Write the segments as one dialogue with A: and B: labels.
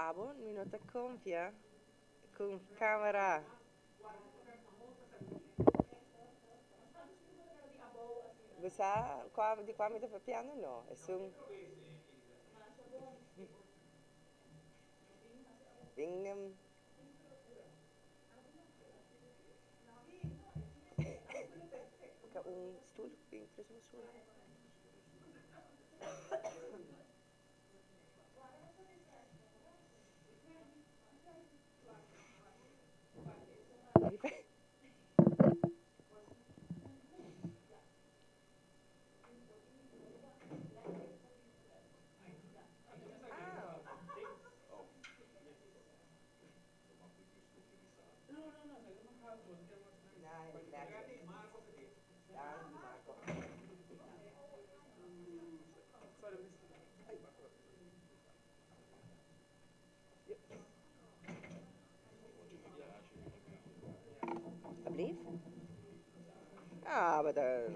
A: abon, minuta confia com câmera. Você de qual me está piano não? É um Bingham. Estúdio, bem, traz uma sua. Alsjeblieft. Ah, maar dan.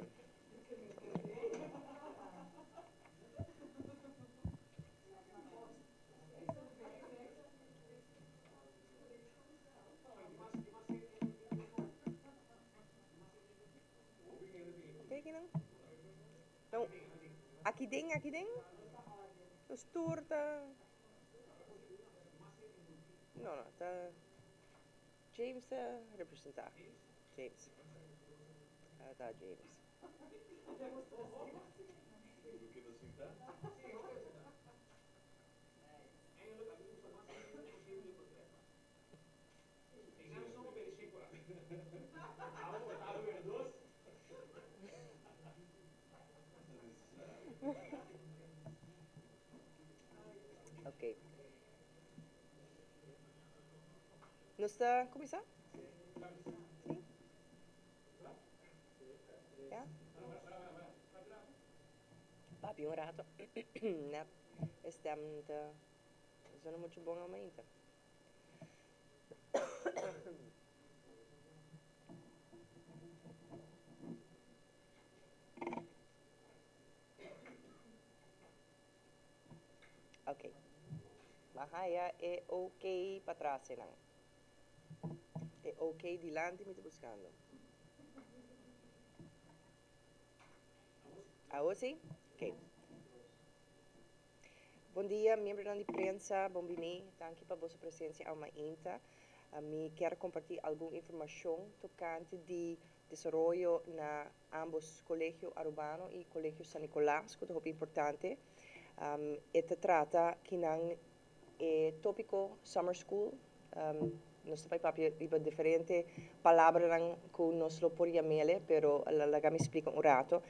A: Kijk je nou? Nou, aqui ding. Dus torta. Não, tá. James tá representar. James. Ah, tá, James. Ok. Não está começar? Sim. Ja? Papi, um rato. Nep, stemt. Isso não é muito bom aumenta. Ok. Mahaya é ok para trás, não. É ok dilante me buscando. Agora sim? Ok. Bom dia, membro da imprensa, bom dia, danke para vossa presença ao INTA. Me quero compartilhar alguma informação tocante de desenvolvimento na ambos Colegio Urbano e Colegio San Nicolás, que é muito importante. Este trata que não é tópico Summer School. Nós temos para diferentes palavras que nós não podemos ler, mas ela me explica rato.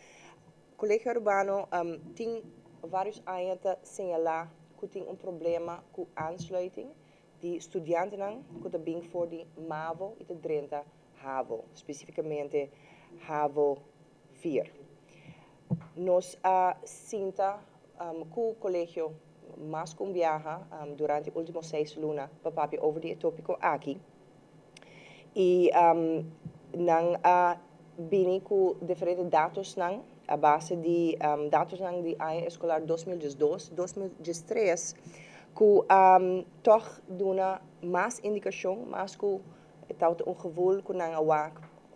A: Colegio Urbano tem vários anos señalar que tem problema com aansluiting de estudantes que bem voor de MAVO e de Drenthe HAVO, especificamente HAVO 4. Nós sinta que o colégio mais com viaja durante os últimos 6 lunas para over die tópico aqui. E não bem com diferentes dados a base de dados de ano escolar 2012-2013, que toch doen mais indicação, mais que está gevoel que não há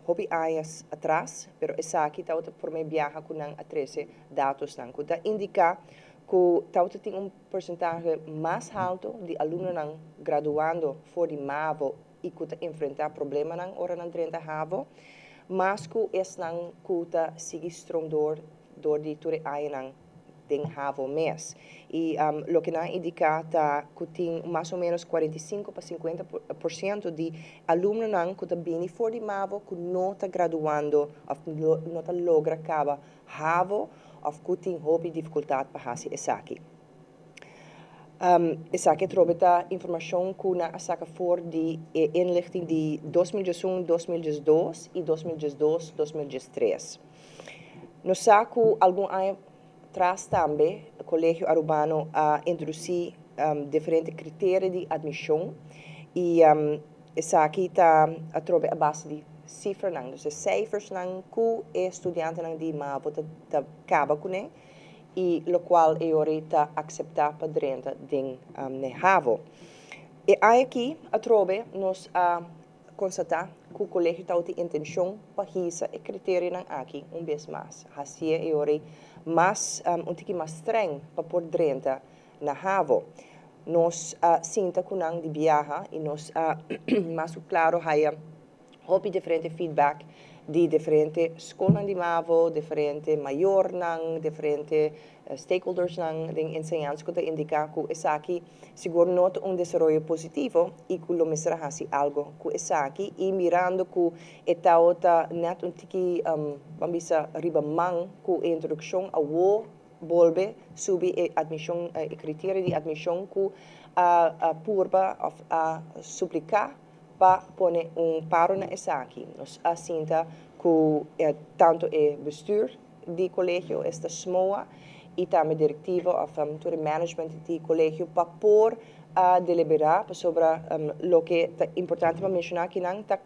A: hobby anos atrás, pero essa aqui está por meio viaja que não atrese dados que está indica que tem porcentagem mais alto de alunos graduando for de MAVO e que enfrentar problemas ora na Drenthe HAVO. Mas que não cuta sigue strong door de ture ainang den HAVO mês. E o que não indica que tem mais ou menos 45 para 50% de alunos que também for de MAVO que não está graduando ou não está logra acabar HAVO ou que tem hobby dificuldade para fazer isso aqui. Essa aqui trouxe informação que na saca for de inlichting de 2001, 2002 e 2002, 2003. No saco algum ano atrás também o Colégio Urbano introduzir diferentes critérios de admissão e essa aqui está a trouxe a base de cifras então cijfers que estudante de MAVO tá acaba com e o qual é ahorita aceitar para Drenthe den HAVO. E aqui, a trobe, nós constatar que o colégio tem intenção para hisa e critério não aqui vez mais. Assim é ori mais tique mais streng para por drenta na havo. Nós sinta que não de viaja e nós mais claro haya hopi diferente feedback de diferente escola de mavo, diferente maior nang, diferente stakeholders nang, de enseñanza que te indica que es aquí seguro nota un desarrollo positivo y que lo mesra hasi algo que es aquí y mirando que eta ota net un tiki bambisa riba mang que introducción a wo volve subi admissão e criterio de admissão que purba of suplicar para poner paro na aqui. Nós assinta que tanto o bestuur do colégio, esta SMOA, e também diretiva of todo o management do colégio para pôr a deliberar sobre o que é importante para mencionar que não está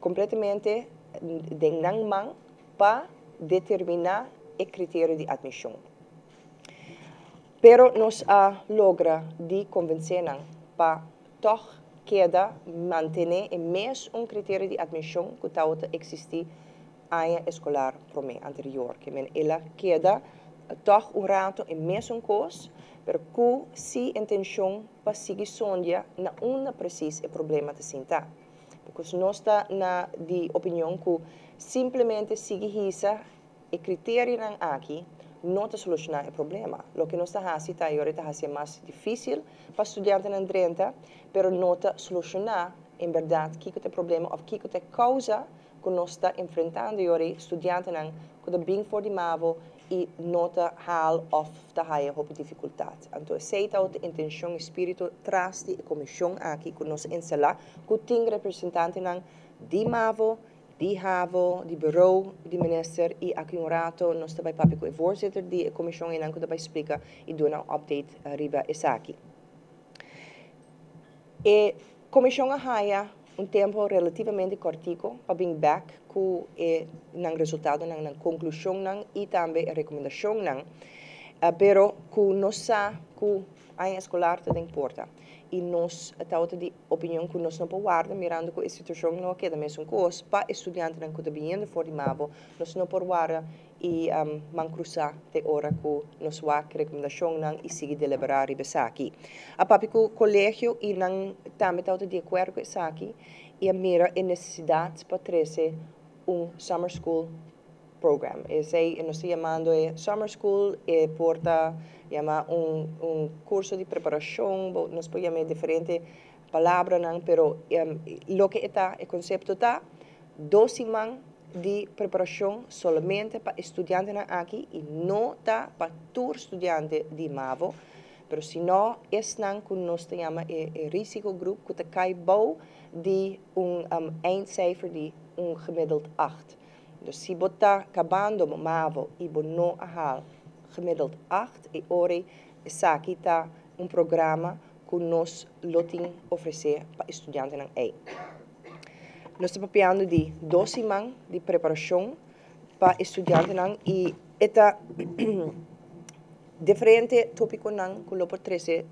A: completamente de não man para determinar o critério de admissão. Pero nós logra de convencer para toch queda manter o mesmo critério de admissão que estava existir ano escolar para mim anterior, que ela queda toch rato o mesmo coisa, pero com si intenção para seguir sonha na uma precisa o problema de sentar, porque nós está na de opinião que simplesmente seguir isso o critério não aqui não te solucionar o problema. O que nós está fazendo é mais difícil para estudantes na drenta, pero não te solucionar em verdade que é o problema ou que é a causa que nós está enfrentando agora estudantes que bem for de mavo e não te hal of te haia op dificuldade. Então, sei a intenção, espírito traz de comissão aqui que nós ensinar que tem representante de mavo, die HAVO, die bureau, die minister e aqui rato nós também papi com o voorzitter de comissão e nanco também explica e doen een update riba esaki. E comissão haia tempo relativamente cortico para vir back com o resultado na conclusão e também a recomendação pero que nós sa que a escolar te importa. E nós estamos de opinião que nós não podemos guardar mirando que a situação não é da mesma coisa para estudantes que estão vindo fora de Mavo, nós não podemos guardar e mancruzar de hora que nós vamos recomendação e seguir deliberar e pensar aqui. A papi que o colégio e também estamos de acordo com isso aqui e a mira a necessidade para trazer summer school program. Esse nós estamos chamando summer school e porta llama curso de preparação, nós podemos chamar diferentes palavras, pero lo que está, o conceito está, 2 semanas de preparação somente para estudantes aqui e não está para todo estudante de MAVO, pero se não, é que nós chamamos o risicogrupo que cai bom de eindcijfer de gemiddeld 8. Dus se você está acabando MAVO e você não há gemiddeld 8 e ora essa aqui está programa que nós loting oferecer para estudantes na EI. Nós estamos falando de 2 semanas de preparação para estudantes e está diferente tópico que lo pode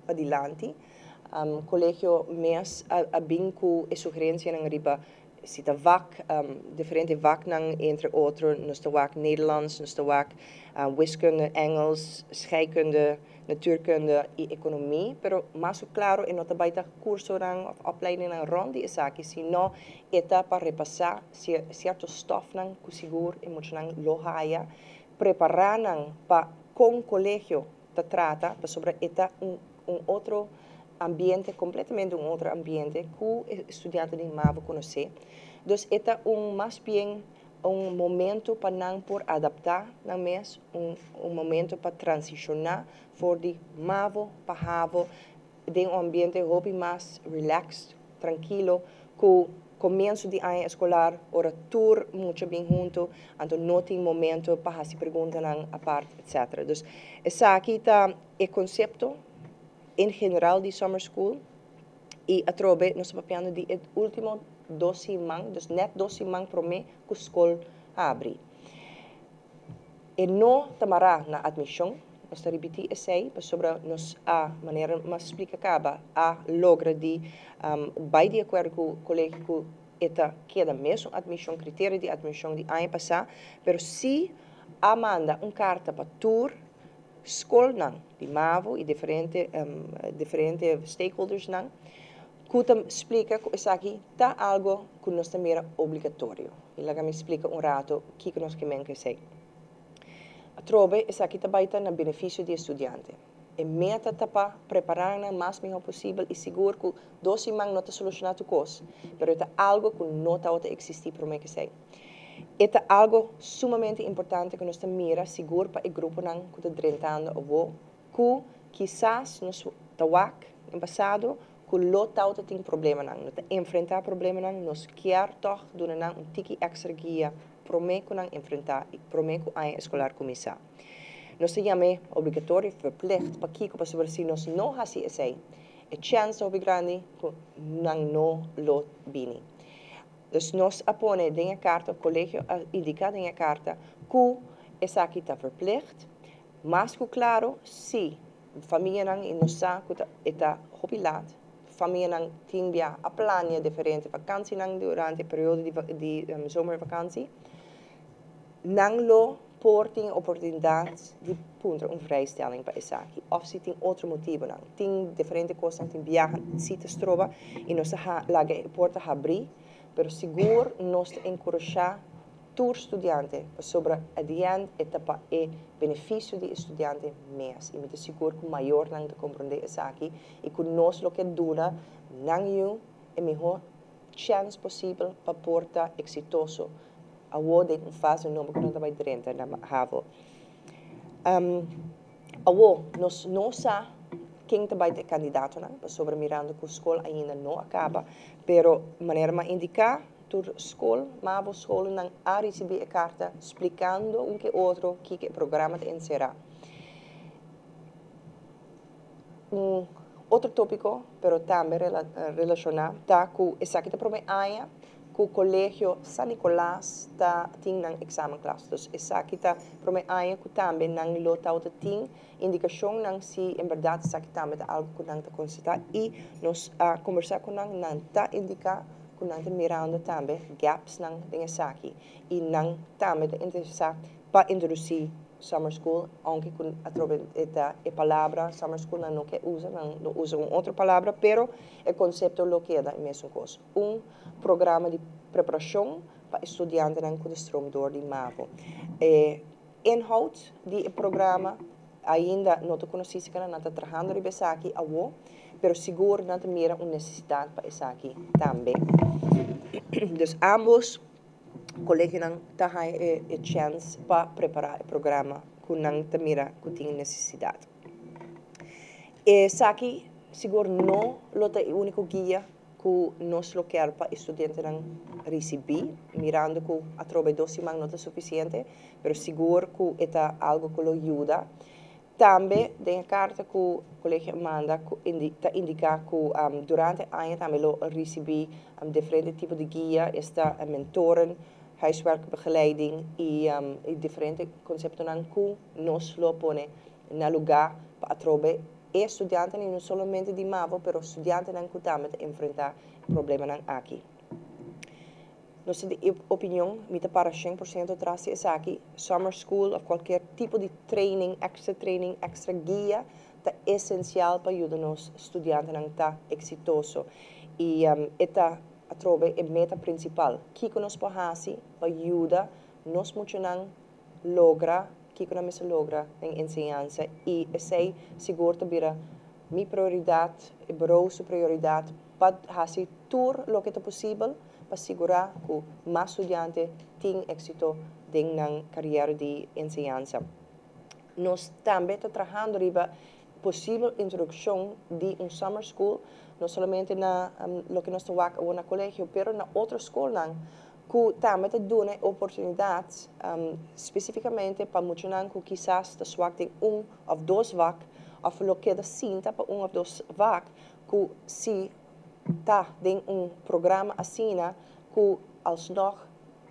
A: adiante. Colégio mês a bem com a sugerência na riba cita vak, diferente vak entre outros, nós temos Nederlands, nós temos wiskunde, Engels, scheikunde, natuurkunde e economie, pero mais claro é nota baita curso of opleiding rond die aqui, sino eta para repassar certo stof que seguro e muito lohaya, preparar para com colégio te trata sobre eta outro ambiente, completamente outro ambiente que o estudante de MAVO conhecer. Dus eta mais bem momento para não por adaptar na mês, momento para transicionar for de MAVO para HAVO, de ambiente hobby mais relaxed, tranquilo, que começo de ano escolar, ora tour muito bem junto, então não tem momento para fazer perguntas à parte, etc. Dus essa aqui está o conceito em geral de summer school e a trobe nós estamos falando de último 2 semanas, dus net 2 semanas para mim que a escola abre. E não tamará na admissão, nós repetir essay sobre nós a maneira mas explica acaba a logra de vai de acordo com o colégio eta queda mesmo admissão critério de admissão de ano passado, pero se a manda carta para tour escola não de MAVO e diferente stakeholders não que explica que isso aqui tá algo que nós também era obrigatório e lá me explica rato que nós que sei a trobe isso aqui também está no benefício do estudante e meta para preparar o mais melhor possível e seguro que doce mang não está solucionado coisa, pero é algo que não está existir para mim que sei. É algo sumamente importante que nós mira seguro para o grupo não que está tentando ou que quizás nós tawak no passado que lotau tem problema não, nós enfrentar problema não, nós quer toch doen não tiki extra guia para mim que não enfrentar e para mim que a escolar começar. Nós chamamos obrigatório, verplicht, para que se nós não fazemos isso, a chance é grande que não lo bini. Dus nós apone em carta, o colégio indica em carta que essa aqui está verplicht, mas que claro, se a família não e nós que está jubilado, a família não tem a plano diferente vakantie não durante a período de zomervakantie, não lo portem oportunidades de punten vrijstelling para isso aqui. Of se tem outro motivo não, tem diferente coisas, tem viajar, se te trova e nós laga porta abrir, pero seguro nós encorajar tour estudante sobre adiante etapa e benefício de estudante mês. E me seguro que maior não de compreender isso aqui e que nós lo que dura não é melhor chance possível para porta exitoso. A woord een fase noemen que não está bem dentro na havo. Nós não sa quem está bem candidato não, sobre mirando que a escola ainda não acaba, pero maneira mais indicar tur escola, mavo escola não a receber a carta explicando que outro que programa te encerrar. Outro tópico, pero também relacionado, tá com essa que te promete que o colégio San Nicolás tem um exame classe. Então, essa aqui está promete que também não lotau tem indicação não se em verdade essa aqui também algo que não está considerado e nós conversar com não está indicar que não está mirando também gaps não tem essa aqui e não também está interessado para introduzir summer school, aunque através da palavra summer school não que usa, não usa uma outra palavra, pero o conceito lo que é a mesma coisa. Programa de preparação para estudantes com stroomdoor de MAVO. Inhoud do programa ainda não te conheci, que não está trabalhando em essa aqui, pero seguro não tem uma necessidade para essa aqui também. Dus ambos colégio não está a chance para preparar o programa que não mira que tem necessidade. Essa aqui seguro não é o único guia que nós lo quer para estudantes não receber, mirando que através de 2 semanas não é suficiente, mas seguro que é algo que lo ajuda. Também tem a carta que o colégio manda que indica que durante o ano também lo receber diferentes tipos de guia, está mentoren, huiswerkbegeleiding e diferentes conceptos que nós lo pone na lugar para através estudantes não somente de MAVO, mas estudantes que também enfrentar problemas aqui. Nossa opinião, me para 100% atrás é aqui, summer school ou qualquer tipo de training, extra guia, é essencial para ajudar os estudantes a estar exitoso. E esta através é a meta principal. O que nós podemos fazer para ajudar nós a lograr que nós logra em ensinança e sei seguro também minha prioridade e bureau sua prioridade para fazer tudo o que é possível para assegurar que mais estudantes tenham êxito na carreira de ensinança. Nós também estamos trabalhando para possível introdução de summer school, não somente na lo que nós trabalhamos no colégio, mas na outra escola que também te dão oportunidades especificamente para muitos que quizás te tem 1 ou 2 vagas, ou lo que te sinta para 1 ou 2 vagas, que se está em programa assim, que alsnog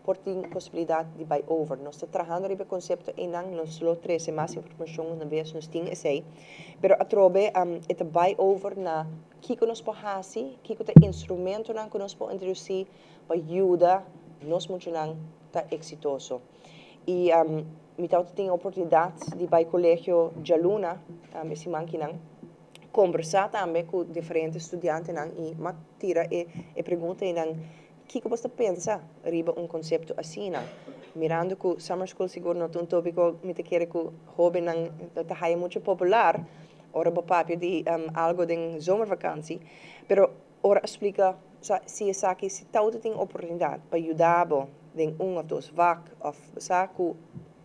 A: por tem possibilidade de buy over. Nós estamos trabalhando sobre o conceito e não nós lo treze mais informação na vez nós tem esse. Pero a trobe é buy over na que nós podemos que o instrumento não que nós podemos introduzir para ajudar nós muito não tá exitoso. E então tem a oportunidade de buy colégio de aluna esse man que não conversar também com diferentes estudantes não e matira e pergunta e não que você pensa riba conceito assim não mirando que summer school seguro não é tópico me te quer que hobby não tá muito popular ora papapio de algo de zomervakantie pero ora explica se essa que se todo tem oportunidade para ajudar de of dois vak of saco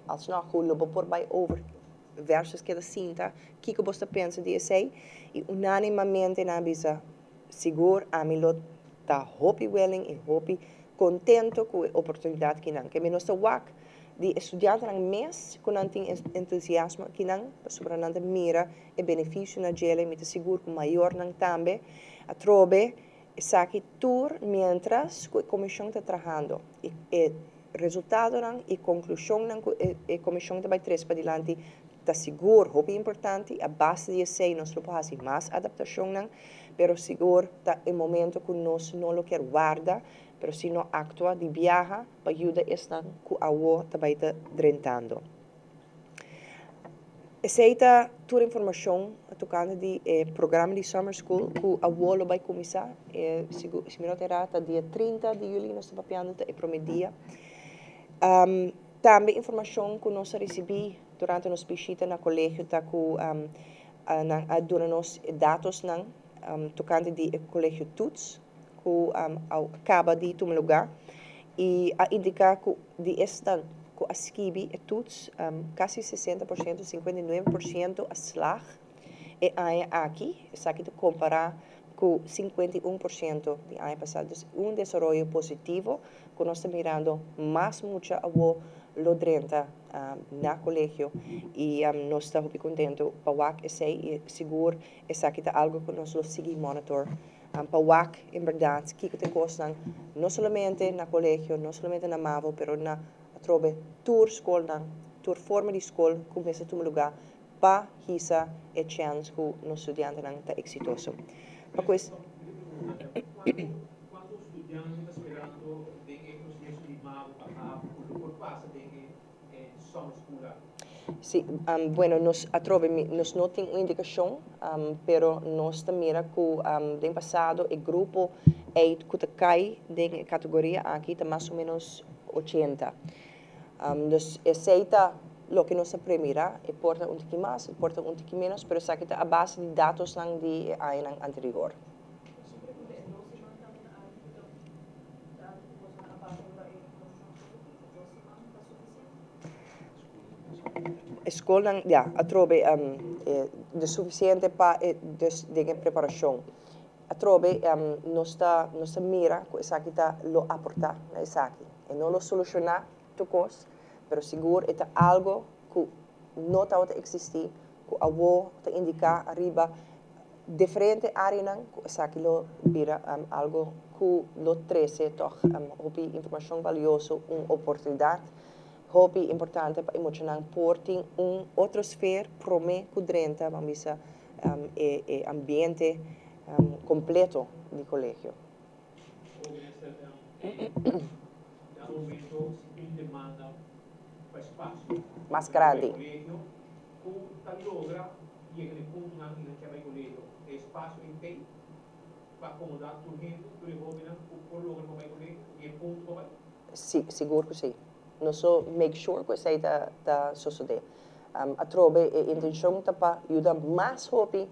A: alsnog hoe lopen por bij over versus que da cinta que você pensa de esse e unanimamente na bisa seguro a mim lot tá happy willing e happy contento com a oportunidade que não que menos o wak de estudante nang mês com tem entusiasmo que não sobre nanda mira e benefício na gele me seguro com maior nang também a trobe saque tour mientras a comissão está trabalhando e resultado nang e conclusão nang e comissão está vai três para diante está seguro hobby importante a base de esse nós lo podemos fazer mais adaptação nang pero seguro está em momento que nós não lo quer guarda pero se não actua de viaja para ajudar esta que a o está vai drentando aceita toda informação tocando de programa de summer school que a o lo vai começar se me não terá até dia 30 de julho nós estamos papiando é promedia também informação que nós recebemos durante nossa visita no colégio tá com dando-nos dados não tocando de colégio TUTS que acaba de tomar lugar e a indicar que de esta que a esquibi e TUTS quase 60%, 59% a slag e aqui de comparar com 51% de ano passado. Então, desenvolvimento positivo que nós estamos mirando mais muito a lo 30 na colégio e nós estamos muito contentos para o e seguro essa que é algo que nós lo seguimos monitor para o em verdade que te costam não somente na colégio não somente na MAVO pero na trobe tour escola tour forma de escola começa a tomar lugar para hisa e chance que nos estudantes não está exitoso para coisa
B: quantos estudantes estão esperando de processo de MAVO para por passa de summer school?
A: Sí, bueno, nos não tem uma indicação, pero nós mira que no passado o grupo que cai da categoria aqui está mais ou menos 80. Nos aceita o que nós primeira e porta pouquinho mais, porta pouquinho menos, pero sabe que a base de dados não de ano anterior. Escola ja, a trobe de suficiente para de preparação. A trobe nós mira que essa aqui tá lo aportar na essa aqui. E não lo solucionar tocos, pero seguro é algo que não tá existir, que a vo tá indicar arriba diferente área não, que essa aqui lo vira algo que lo trece toch informação valiosa, uma oportunidade hobby importante para emocionar porting outra esfera prome kudrenta mamisa ambiente completo de colégio.
B: Já momento se demanda para espaço
A: mais grande.
B: O logra e aquele ponto na que vai colégio espaço em tem para acomodar tudo gente tudo hobby não por logra para colégio e ponto para
A: sim seguro que sim nós só make sure que isso está suceder. A trobe a intenção está para ajudar mais hobby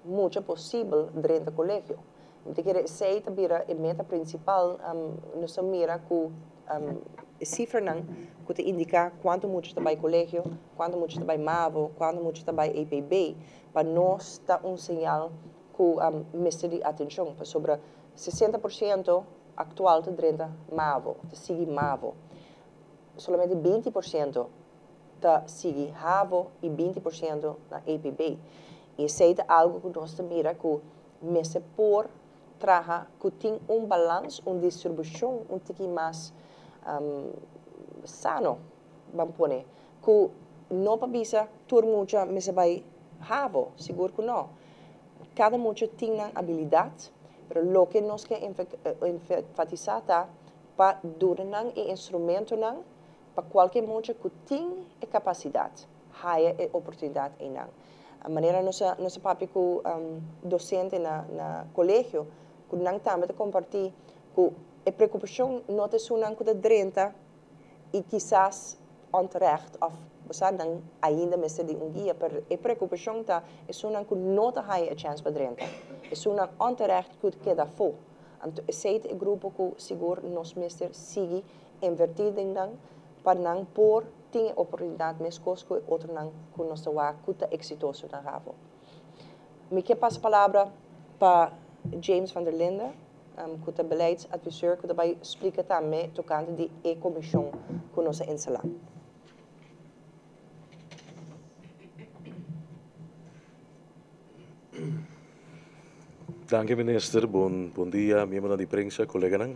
A: muito possível dentro do colégio. Então, que sei que vira a meta principal, nós mira que a cifra não, que te indica quanto muito está para o colégio, quanto muito está para MAVO, quanto muito está para APB, para nós dar sinal que mestre de atenção, sobre 60% atual de dentro MAVO, de seguir MAVO. Solamente 20% da sigue HAVO e 20% na APB. E isso é algo que nós mira que mesmo por trabalhar que tem balanço, uma distribuição um pouquinho mais sano, bampone, que não precisa tur mucha mesa vai havo, seguro que não. Cada mucha tem habilidade, pero lo que nós que enfatizar para durar e instrumento não, para qualquer mucha que tem capacidade, há oportunidade em não. A maneira nossa papi com docente na colégio, que não também compartilhar que a preocupação não é só não de 30 e quizás onterecht of você não ainda mestre de guia, mas a preocupação é só não que não há a chance para 30, é só não onterecht que queda fora. Então esse é o grupo que seguro nós mestre sigue invertir em não para não por tem oportunidade mais coisas que outro não que nós está cuta exitoso na ravo. Me que passa a palavra para James van der Linde, que é beleidsadviseur, que vai explicar também tocante de comissão que nós instalamos.
C: Dank minister, bom dia, membro da prensa, colegas.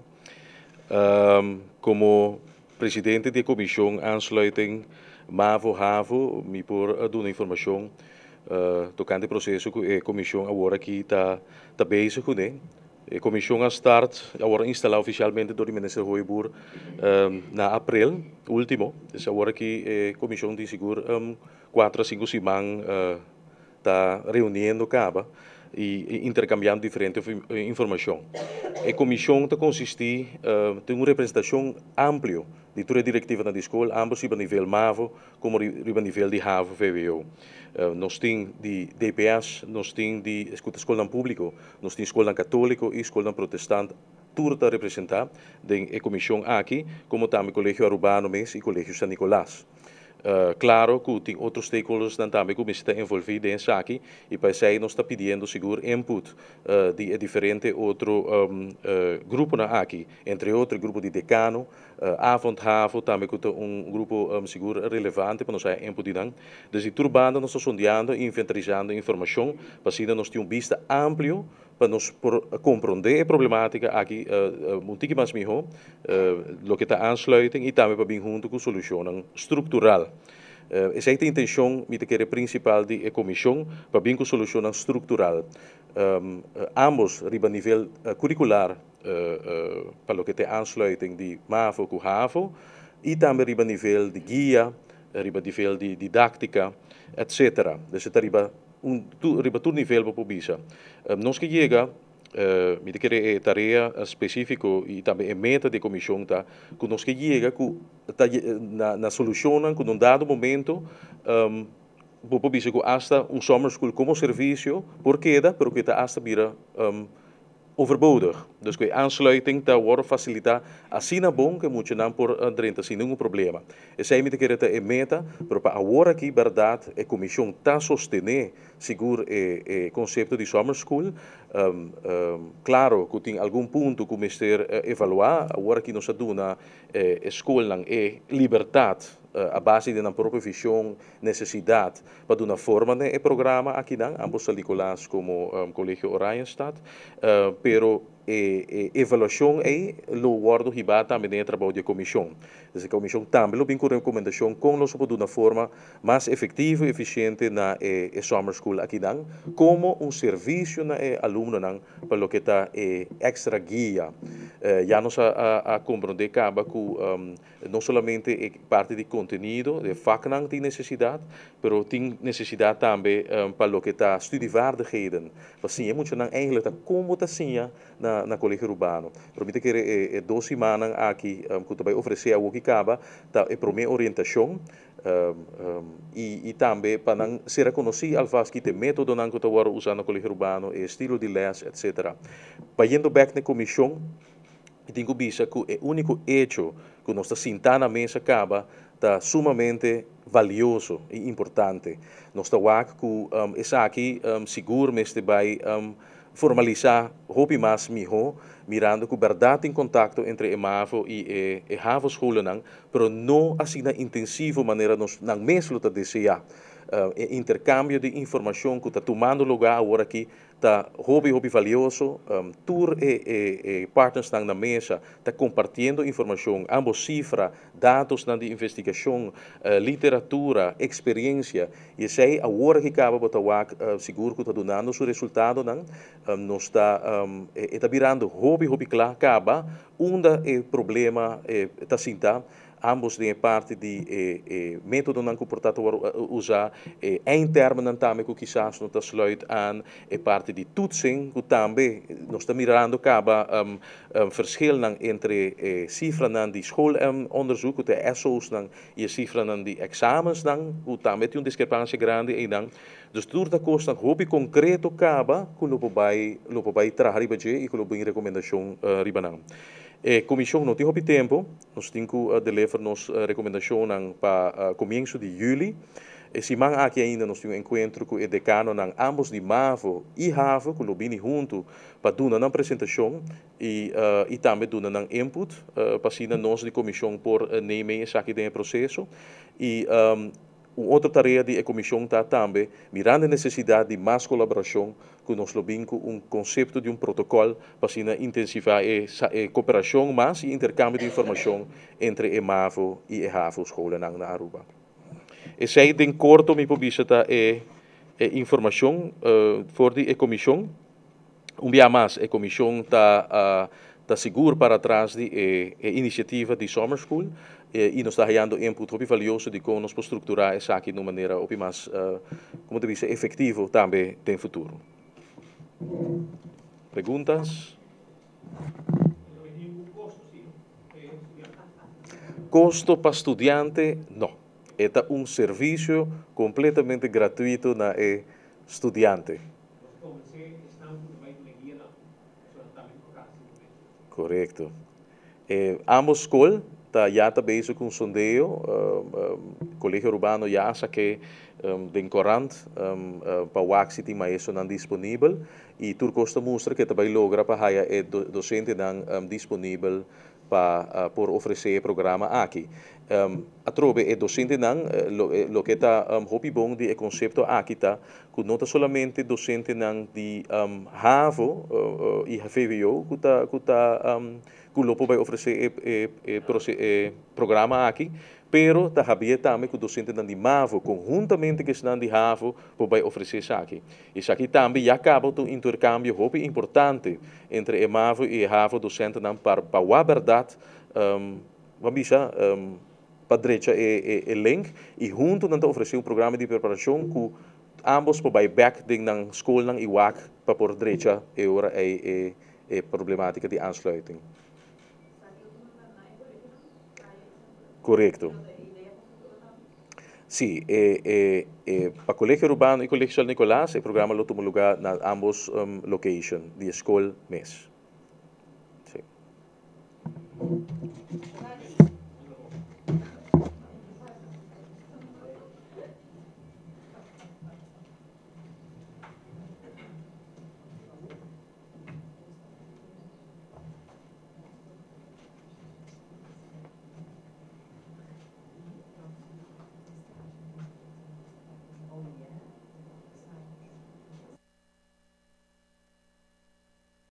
C: Como presidente da comissão aansluiting MAVO-HAVO, me por dar informação tocante o processo que a comissão agora aqui está bezig com ele. A comissão start agora instalada oficialmente do minister Hoijboer na abril último. Dus agora aqui a comissão de seguro 4 a 5 semanas está reunindo acaba e intercambiando diferentes informações. A comissão está consistir tem uma representação ampla de toda a diretiva da escola, ambos a nível MAVO como a nível de HAVO, VWO. Nós temos de DPS, nós temos de escola pública, nós temos escola católica e escola protestante, tudo está representado na comissão aqui, como também o Colégio Urbano e o Colégio San Nicolás. Claro que tem outros stakeholders também que estão envolvidos nessa aqui e para isso nós está pedindo seguro input de diferentes outros grupos aqui, entre outros grupo de decano, Avond-HAVO também que é grupo seguro relevante para nós input de dan. Desde turbando nós estamos sondeando e inventarizando informação para assim nós temos vista amplo para nós compreender a problemática aqui muito mais melhor, o que está aansluiting e também para vir junto com solução estrutural. Essa é a intenção, a principal da comissão, para vir com solução estrutural. Ambos, a nível curricular, para o que está aansluiting de MAVO com HAVO, e também a nível de guia, a nível de didática, etc. Dus het riba todo nível para publicar. Nós que chega, me querer tarefa específica e também a meta da comissão tá, que nós que chega na solução que num dado momento para publicar que hasta summer school como serviço por queda, pero que está hasta vira overbodig. Dus que a aansluiting está agora facilitar assim na bom que muito não por 30 sem nenhum problema. Essa é a meta, pero para agora aqui verdade a comissão está sostener seguro o conceito de summer school. Claro que tem algum ponto que o ministério evaluar, agora aqui nós temos na escola é liberdade a base de uma própria visão, necessidade para dar uma forma de programa aqui não, ambos alicolás como Colégio Orijenstad, pero evaluação é o guardo riba também no trabalho da comissão. Então a comissão também tem uma recomendação como nós podemos dar uma forma mais efetiva e eficiente na summer school aqui não, como serviço na aluno não para o que está extra guia. Já nós a compreender acaba que não somente parte de conteúdo, de fac não tem necessidade, mas tem necessidade também para o que está studievaardigheden. Assim, é muito não eigenlijk como está assim na colégio urbano. Promete que é 2 semanas aqui que vai oferecer algo que acaba, tá é para minha orientação e também para não ser reconhecido alvas que tem método não que está usando no colégio urbano, estilo de les, etc. Para indo back na comissão, tenho visto que o único hecho que nós está sentando na mesa acaba está sumamente valioso e importante. Nós está que essa aqui seguro mas vai formalizar hopi mais melhor, mirando que verdade em contato entre a MAVO e a HAVO escola não, pero não assim na intensiva maneira nós não mesmo está desejar. intercambio de informação que está tomando lugar agora aqui está hobby valioso. Tour e partners estão na mesa, está compartilhando informação, ambos cifras, dados de investigação, literatura, experiência. E sei agora que acaba de seguro que está dando o resultado, nós está virando hobby claro, acaba, problema está sentado. Ambos têm parte de método não comportado usar em termos também que quizás não está sluit aan parte de toetsing que também nós estamos mirando acaba verschil entre cifras de schoolonderzoek de SO's e cifras de examens que também tem uma discrepância grande e dus door de kosten hobby concreto acaba que lopo vai trabalhar e que lopo em recomendação ribanang. Comissão não tem tempo, nós temos que deliver nos recomendação para começo de julho. Se man aqui ainda nós temos encontro com o decano ambos de MAVO e HAVO, que lobini junto para dar uma apresentação e também dar input para nós de comissão por nemen esse aqui dentro processo e outra tarefa da comissão está também mirando a necessidade de mais colaboração com nós lobinco conceito de protocolo para intensificar a cooperação mais e intercâmbio de informação entre a MAVO e a HAVO escola na Aruba. Esse aí em curto me publicita informação for a comissão. Dia mais a comissão está seguro para trás de iniciativa de Summer School e nós está ganhando input muito valioso de como nós podemos estruturar essa aqui de uma maneira mais, como te disse, efetivo também no futuro. Perguntas? Custo para estudante, não. É serviço completamente gratuito na estudante. Correto. Ambos escolas já está bezig com sondeio. Colégio Urbano já sabe den corrente para o City mas isso não disponível e Turcosta mostra que também logra para a docente não disponível para por oferecer o programa aqui. A trobe é docente não lo que está hobby bom de conceito aqui tá que não somente docente não de HAVO e VWO que o lopo vai oferecer programa aqui, pero tá havia também que o docente de MAVO conjuntamente que estão de HAVO vai oferecer isso aqui. Isso aqui também já acaba um intercâmbio muito importante entre a MAVO e a HAVO docente para a verdade, vamos para a direita é link e junto não oferecer programa de preparação que ambos vai back na escola e WAC para por direita é problemática de aansluiting. Correto. Sim, para o Colégio Urbano e o Colégio San Nicolás, o programa lo tomou lugar na ambos locations, de escola mês.